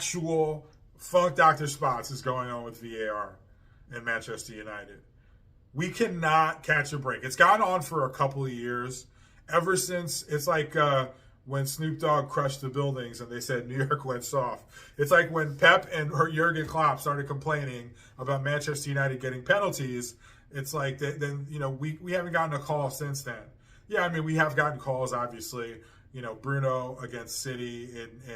actual funk Dr. Spots is going on with VAR in Manchester United. We cannot catch a break. It's gone on for a couple of years. Ever since, it's like when Snoop Dogg crushed the buildings and they said New York went soft. It's like when Pep and Jurgen Klopp started complaining about Manchester United getting penalties. It's like, then we haven't gotten a call since then. Yeah, I mean, we have gotten calls, obviously. Bruno against City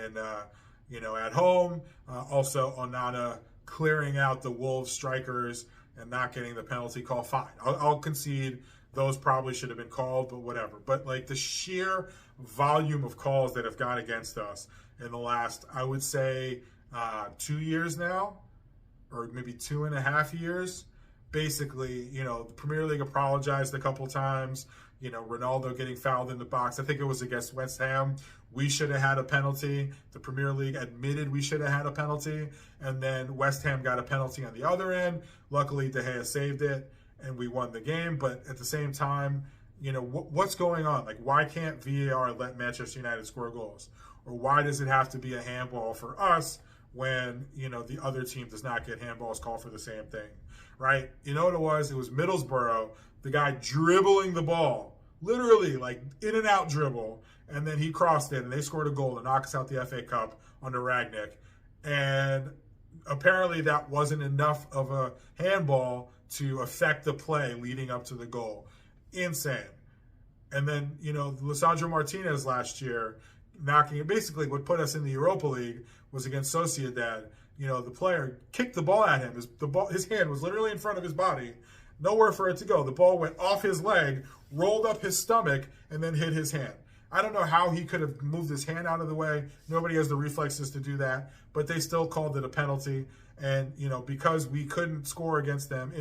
and at home. Also, Onana clearing out the Wolves strikers and not getting the penalty call. Fine. I'll concede those probably should have been called, but whatever. But like the sheer volume of calls that have gone against us in the last, I would say, 2 years now, or maybe 2.5 years. Basically, the Premier League apologized a couple times. Ronaldo getting fouled in the box. I think it was against West Ham. We should have had a penalty. The Premier League admitted we should have had a penalty. And then West Ham got a penalty on the other end. Luckily, De Gea saved it, and we won the game. But at the same time, what's going on? Like, why can't VAR let Manchester United score goals? Or why does it have to be a handball for us when, the other team does not get handballs called for the same thing, right? You know what it was? It was Middlesbrough, the guy dribbling the ball, literally like in and out dribble, and then he crossed it, and they scored a goal to knock us out the FA Cup under Ragnick. And apparently that wasn't enough of a handball to affect the play leading up to the goal. Insane. And then, Lisandro Martinez last year, knocking it, basically what put us in the Europa League was against Sociedad. The player kicked the ball at him. His hand was literally in front of his body, nowhere for it to go. The ball went off his leg, rolled up his stomach, and then hit his hand. I don't know how he could have moved his hand out of the way. Nobody has the reflexes to do that, but they still called it a penalty. And, because we couldn't score against them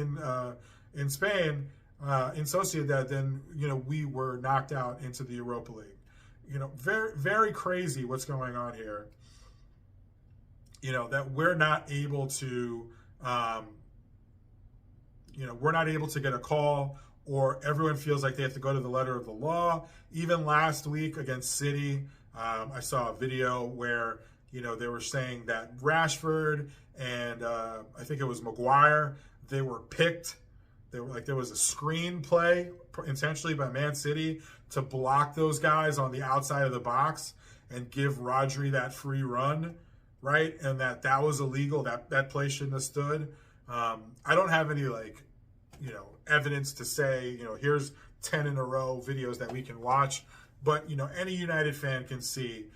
in Spain, in Sociedad, then, we were knocked out into the Europa League. Very, very crazy what's going on here. That we're not able to, we're not able to get a call, or everyone feels like they have to go to the letter of the law. Even last week against City, I saw a video where, they were saying that Rashford and I think it was Maguire, they were picked. They were like, there was a screen play intentionally by Man City to block those guys on the outside of the box and give Rodri that free run, right? And that was illegal. That play shouldn't have stood. I don't have any evidence to say, here's 10 in a row videos that we can watch, but any United fan can see,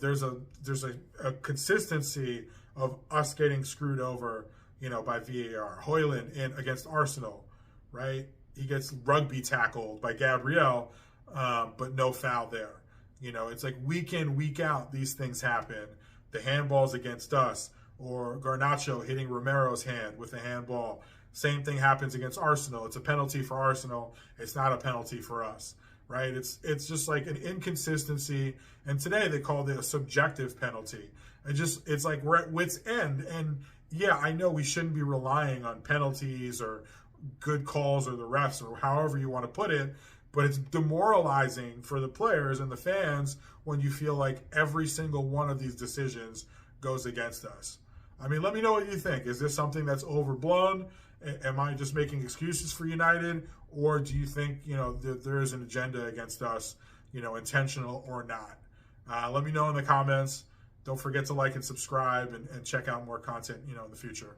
there's a consistency of us getting screwed over, by VAR. Højlund in against Arsenal, right? He gets rugby tackled by Gabriel, but no foul there. It's like week in, week out, these things happen. The handballs against us, or Garnacho hitting Romero's hand with a handball. Same thing happens against Arsenal. It's a penalty for Arsenal. It's not a penalty for us, right? It's just like an inconsistency. And today they called it a subjective penalty. It's like we're at wit's end. And yeah, I know we shouldn't be relying on penalties or good calls or the refs or however you want to put it, but it's demoralizing for the players and the fans when you feel like every single one of these decisions goes against us. I mean, let me know what you think. Is this something that's overblown? Am I just making excuses for United? Or do you think, that there is an agenda against us, intentional or not? Let me know in the comments. Don't forget to like and subscribe and check out more content, in the future.